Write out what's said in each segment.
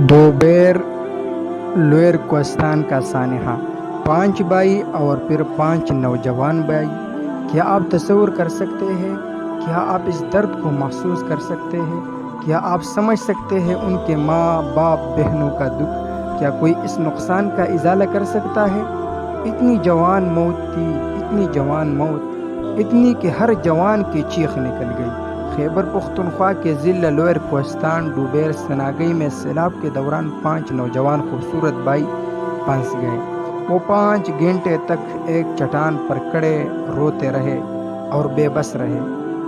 Dubair lower Kohistan کا سانحہ، 5 بھائی اور پھر 5 نوجوان بھائی۔ کیا آپ تصور کر سکتے ہیں؟ کیا آپ اس درد کو محسوس کر سکتے ہیں؟ کیا آپ سمجھ سکتے ہیں ان کے ماں باپ بہنوں کا دکھ؟ کیا کوئی اس نقصان کا ازالہ کر سکتا ہے؟ اتنی جوان موت تھی، اتنی جوان موت، اتنی کہ ہر جوان کی چیخ نکل گئی۔ خیبر پختونخوا کے ضلع لوئر کوہستان ڈوبیر سناگئی میں سیلاب کے دوران 5 نوجوان خوبصورت بھائی پھنس گئے۔ وہ 5 گھنٹے تک ایک چٹان پر کھڑے روتے رہے اور بے بس رہے۔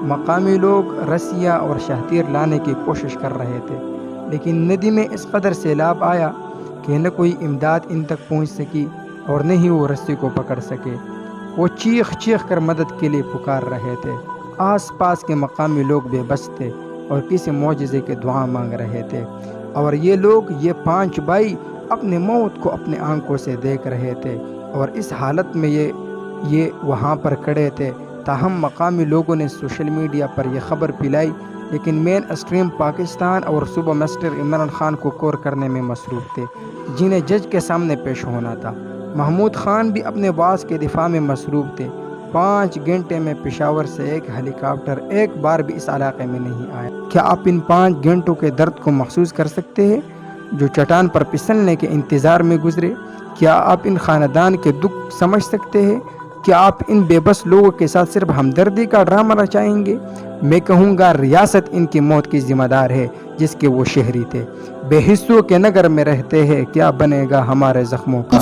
مقامی لوگ رسیاں اور شہتیر لانے کی کوشش کر رہے تھے، لیکن ندی میں اس قدر سیلاب آیا کہ نہ کوئی امداد ان تک پہنچ سکی اور نہ ہی وہ رسی کو پکڑ سکے۔ وہ چیخ چیخ کر مدد کے لیے پکار رہے تھے۔ آس پاس کے مقامی لوگ بے بس تھے اور کسی معجزے کی دعا مانگ رہے تھے، اور یہ 5 بھائی اپنے موت کو اپنے آنکھوں سے دیکھ رہے تھے، اور اس حالت میں یہ وہاں پر کھڑے تھے۔ تاہم مقامی لوگوں نے سوشل میڈیا پر یہ خبر پھیلائی، لیکن مین اسٹریم پاکستان اور صوبہ مسٹر عمران خان کو کور کرنے میں مصروف تھے، جنہیں جج کے سامنے پیش ہونا تھا۔ محمود خان بھی اپنے باس کے دفاع میں مصروف تھے۔ 5 گھنٹے میں پشاور سے ایک ہیلی کاپٹر ایک بار بھی اس علاقے میں نہیں آیا۔ کیا آپ ان 5 گھنٹوں کے درد کو محسوس کر سکتے ہیں جو چٹان پر پھسلنے کے انتظار میں گزرے؟ کیا آپ ان خاندان کے دکھ سمجھ سکتے ہیں؟ کیا آپ ان بے بس لوگوں کے ساتھ صرف ہمدردی کا ڈرامہ رچائیں گے؟ میں کہوں گا ریاست ان کی موت کی ذمہ دار ہے، جس کے وہ شہری تھے۔ بے حصوں کے نگر میں رہتے ہیں، کیا بنے گا ہمارے زخموں کا؟